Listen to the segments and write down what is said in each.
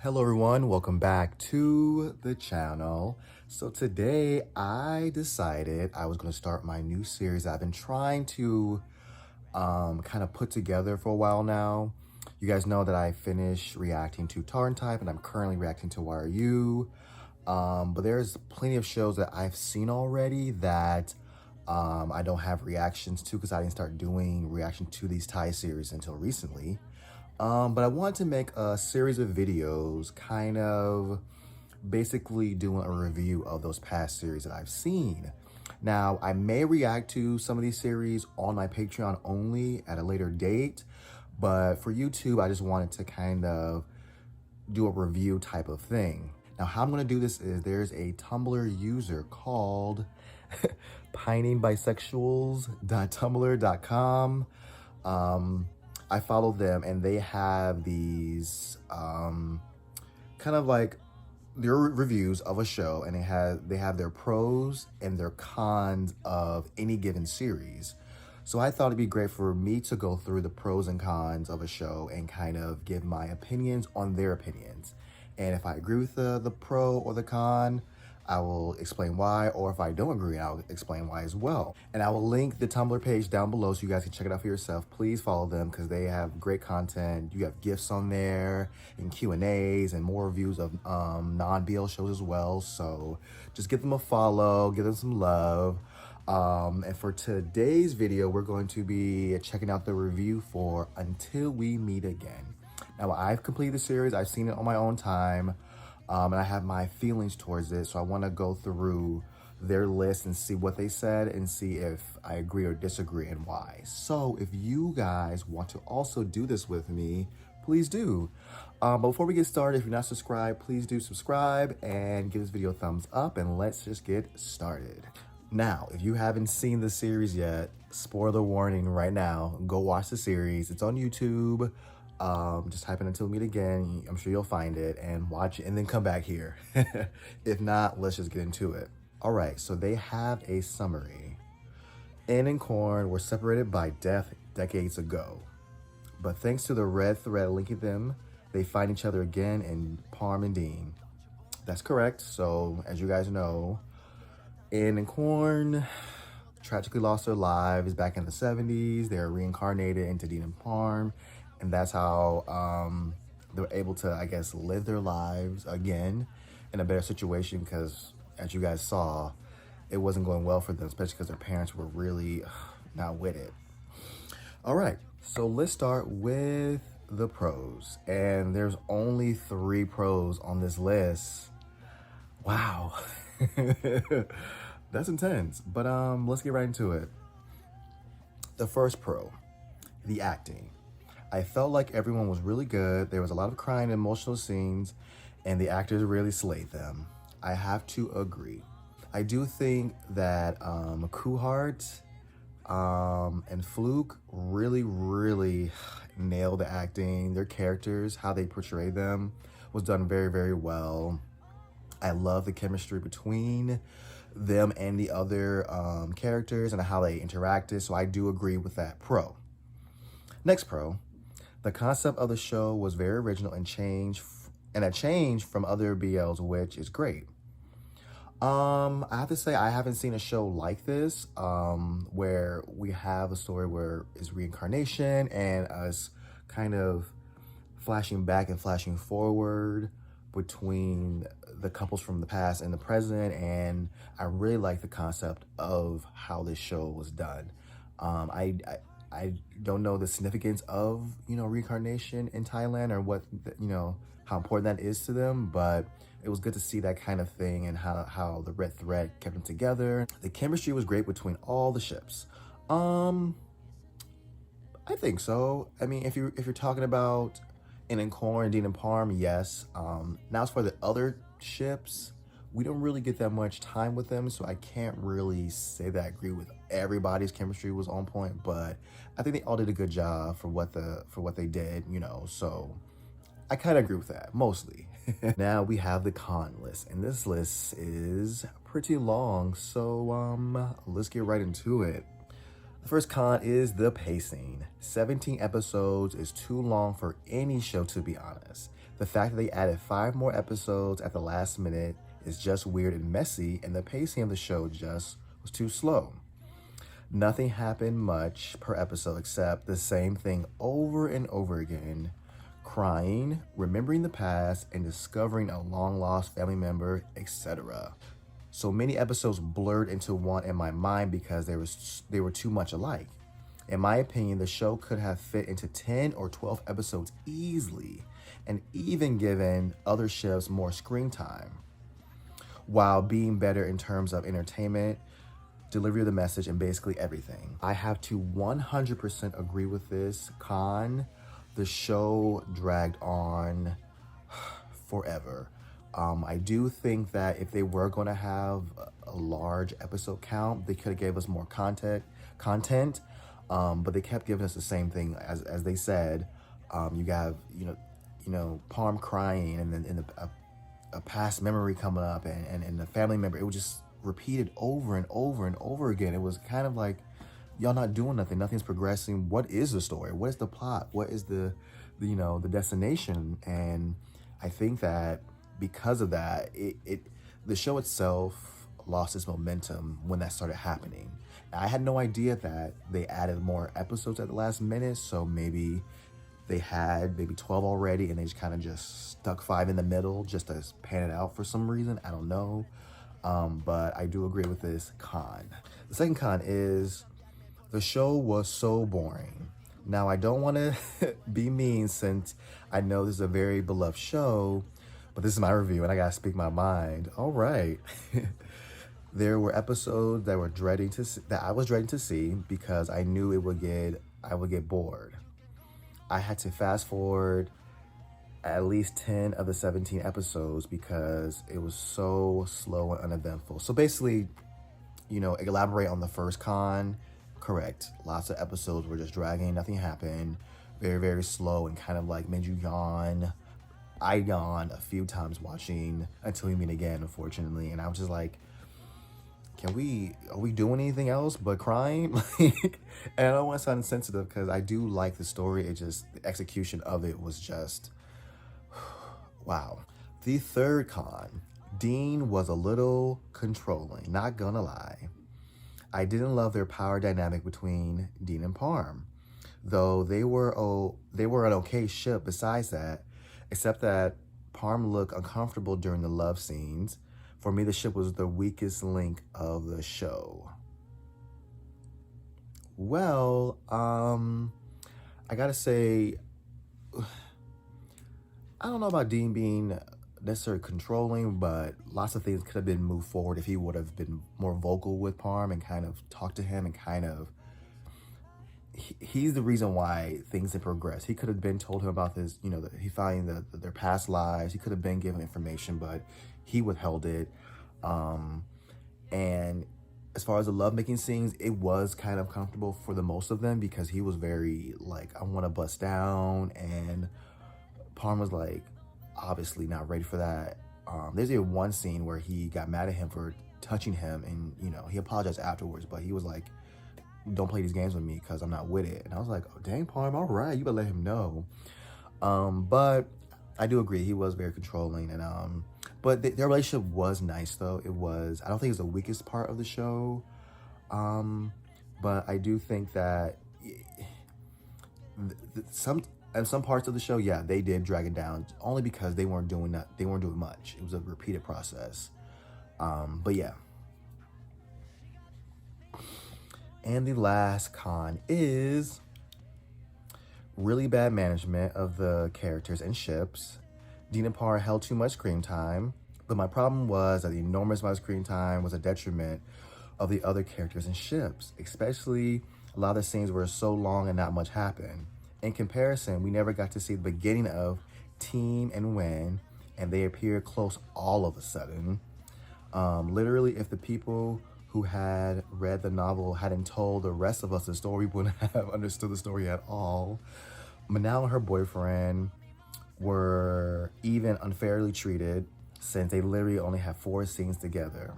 Hello everyone, welcome back to the channel. So today I decided I was going to start my new series I've been trying to kind of put together for a while now. You guys know that I finished reacting to Tar Type and I'm currently reacting to Why Are You? But there's plenty of shows that I've seen already that I don't have reactions to because I didn't start doing reaction to these Thai series until recently. But I wanted to make a series of videos kind of basically doing a review of those past series that I've seen. Now, I may react to some of these series on my Patreon only at a later date, but for YouTube, I just wanted to kind of do a review type of thing. Now, how I'm going to do this is there's a Tumblr user called piningbisexuals.tumblr.com. I follow them and they have these kind of like their reviews of a show, and they have their pros and their cons of any given series. So I thought it'd be great for me to go through the pros and cons of a show and kind of give my opinions on their opinions. And if I agree with the pro or the con, I will explain why, or if I don't agree, I'll explain why as well. And I will link the Tumblr page down below so you guys can check it out for yourself. Please follow them because they have great content. You have gifts on there and Q&As and more reviews of non-BL shows as well. So just give them a follow, give them some love. And for today's video, we're going to be checking out the review for Until We Meet Again. Now, I've completed the series. I've seen it on my own time. And I have my feelings towards it, so I want to go through their list and see what they said and see if I agree or disagree and why. So if you guys want to also do this with me, please do. But before we get started, if you're not subscribed, please do subscribe and give this video a thumbs up, and let's just get started. Now, if you haven't seen the series yet, spoiler warning right now, go watch the series. It's on YouTube. Just type in Until We Meet Again. I'm sure you'll find it and watch it and then come back here. If not, let's just get into it. All right, so they have a summary. In and Korn were separated by death decades ago, but thanks to the red thread linking them, they find each other again in Parm and Dean. That's correct. So as you guys know, In and Korn tragically lost their lives back in the 70s. They're reincarnated into Dean and Parm. And that's how they were able to, I guess, live their lives again in a better situation because, as you guys saw, it wasn't going well for them, especially because their parents were really not with it. All right, so let's start with the pros. And there's only 3 pros on this list. Wow. That's intense. But let's get right into it. The first pro, the acting. I felt like everyone was really good. There was a lot of crying and emotional scenes, and the actors really slayed them. I have to agree. I do think that Kuhart and Fluke really nailed the acting. Their characters, how they portrayed them, was done very, very well. I love the chemistry between them and the other characters and how they interacted, so I do agree with that pro. Next pro. The concept of the show was very original and a change from other BLs, which is great. I have to say I haven't seen a show like this, where we have a story where it's reincarnation and us kind of flashing back and flashing forward between the couples from the past and the present, and I really like the concept of how this show was done. I don't know the significance of, reincarnation in Thailand or what, how important that is to them, but it was good to see that kind of thing and how the red thread kept them together. The chemistry was great between all the ships. I think so. I mean, if you're talking about In and Korn, Dean and Parm, yes. Now as for the other ships, we don't really get that much time with them, so I can't really say that I agree with everybody's chemistry was on point, but I think they all did a good job for what they did, so I kind of agree with that, mostly. Now we have the con list, and this list is pretty long, so let's get right into it. The first con is the pacing. 17 episodes is too long for any show, to be honest. The fact that they added 5 more episodes at the last minute is just weird and messy, and the pacing of the show just was too slow. Nothing happened much per episode except the same thing over and over again. Crying, remembering the past, and discovering a long-lost family member, etc. So many episodes blurred into one in my mind because they were too much alike. In my opinion, the show could have fit into 10 or 12 episodes easily, and even given other ships more screen time, while being better in terms of entertainment, delivery of the message, and basically everything. I have to 100% agree with this. The show dragged on forever. I do think that if they were going to have a large episode count, they could have gave us more content. But they kept giving us the same thing, as they said. You have Parm crying, and then a past memory coming up, and the family member. It was just repeated over and over and over again. It was kind of like, y'all not doing nothing. Nothing's progressing. What is the story? What is the plot? What is the destination? And I think that because of that, the show itself lost its momentum when that started happening. I had no idea that they added more episodes at the last minute, so maybe they had 12 already and they just kind of just stuck 5 in the middle just to pan it out for some reason. I don't know. But I do agree with this con. The second con is the show was so boring. Now, I don't want to be mean since I know this is a very beloved show, but this is my review and I gotta speak my mind. All right. There were episodes that I was dreading to see because I knew I would get bored. I had to fast forward at least 10 of the 17 episodes because it was so slow and uneventful. So basically, elaborate on the first con. Correct. Lots of episodes were just dragging, nothing happened. Very, very slow and kind of like made you yawn. I yawned a few times watching Until We Meet Again, unfortunately. And I was just like, are we doing anything else but crying? And I don't want to sound insensitive because I do like the story. It just, the execution of it was just, wow. The third con, Dean was a little controlling, not gonna lie. I didn't love their power dynamic between Dean and Parm, though they were an okay ship besides that, except that Parm looked uncomfortable during the love scenes. For me, the ship was the weakest link of the show. Well, I gotta say, I don't know about Dean being necessarily controlling, but lots of things could have been moved forward if he would have been more vocal with Parm and kind of talked to him and kind of, he's the reason why things didn't progress. He could have been told him about this, he found their past lives. He could have been given information, but he withheld it. And as far as the lovemaking scenes, it was kind of comfortable for the most of them because he was very like, I want to bust down, and Parm was like, obviously not ready for that. There's even one scene where he got mad at him for touching him, and he apologized afterwards, but he was like, don't play these games with me because I'm not with it. And I was like, oh dang, Parm, all right, you better let him know. But I do agree, he was very controlling, and but their relationship was nice though. It was, I don't think it's the weakest part of the show, but I do think that some parts of the show, yeah, they did drag it down only because they weren't doing much. It was a repeated process. But yeah. And the last con is really bad management of the characters and ships. Dean and Parr held too much screen time, but my problem was that the enormous amount of screen time was a detriment of the other characters and ships, especially a lot of the scenes were so long and not much happened. In comparison, we never got to see the beginning of Team and Wen, and they appeared close all of a sudden. Literally, if the people who had read the novel hadn't told the rest of us the story, we wouldn't have understood the story at all. Manal and her boyfriend were even unfairly treated since they literally only have 4 scenes together.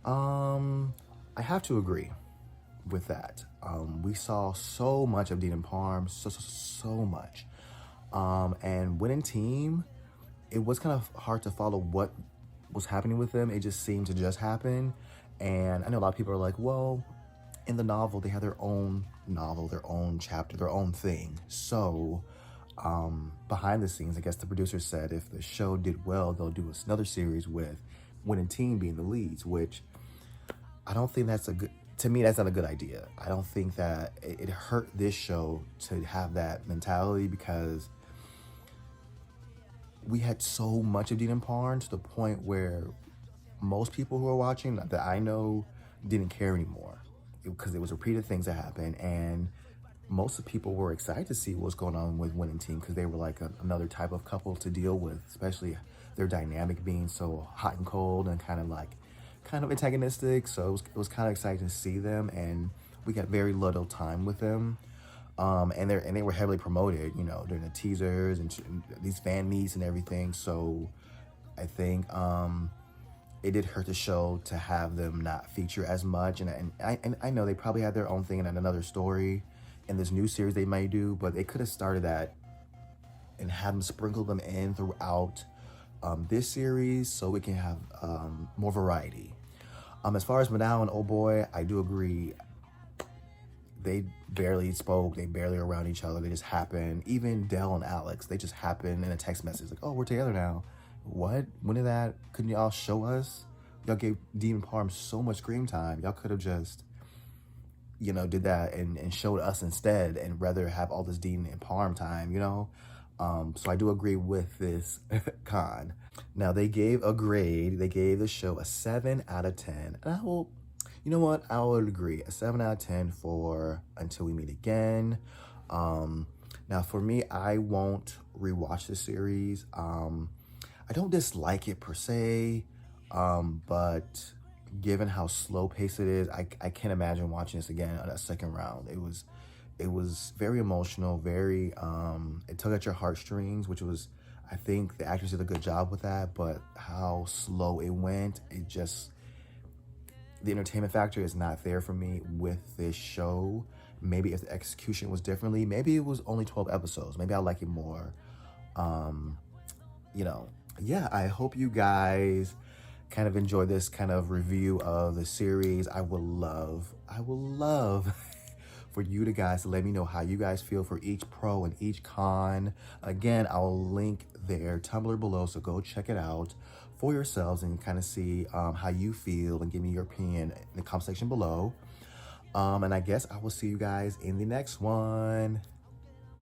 I have to agree with that. We saw so much of Dean and Parm, so much. And winning team, it was kind of hard to follow what was happening with them. It just seemed to just happen. And I know a lot of people are like, well, in the novel, they have their own novel, their own chapter, their own thing. So behind the scenes, I guess the producer said if the show did well, they'll do another series with winning team being the leads, which I don't think that's a good, to me, that's not a good idea. I don't think that it hurt this show to have that mentality, because we had so much of Dean and Parn to the point where most people who are watching that I know didn't care anymore, because it was repeated things that happened. And most of the people were excited to see what's going on with winning team, because they were like another type of couple to deal with, especially their dynamic being so hot and cold and kind of antagonistic. So it was kind of exciting to see them, and we got very little time with them. And they were heavily promoted, you know, during the teasers and these fan meets and everything. So I think it did hurt the show to have them not feature as much. And I know they probably had their own thing and another story in this new series they might do, but they could have started that and had them sprinkle them in throughout this series, so we can have more variety. As far as Manal and Oh Boy, I do agree. They barely spoke. They barely were around each other. They just happened. Even Dell and Alex, they just happened in a text message like, oh, we're together now. What? When did that? Couldn't y'all show us? Y'all gave Dean and Parm so much screen time. Y'all could have just, you know, did that and showed us instead, and rather have all this Dean and Parm time, you know? So I do agree with this con. Now, they gave a grade. They gave the show a 7 out of 10. And I will, you know what? I would agree. A 7 out of 10 for Until We Meet Again. Now, for me, I won't rewatch the series. I don't dislike it per se, but given how slow paced it is, I can't imagine watching this again on a second round. It was very emotional, very, it tugged at your heartstrings, which was, I think the actress did a good job with that, but how slow it went, it just, the entertainment factor is not there for me with this show. Maybe if the execution was differently, maybe it was only 12 episodes. Maybe I like it more. You know, yeah, I hope you guys kind of enjoy this kind of review of the series. I would love for you guys to let me know how you guys feel for each pro and each con. Again, I'll link their Tumblr below, so go check it out for yourselves and kind of see how you feel, and give me your opinion in the comment section below. And I guess I will see you guys in the next one.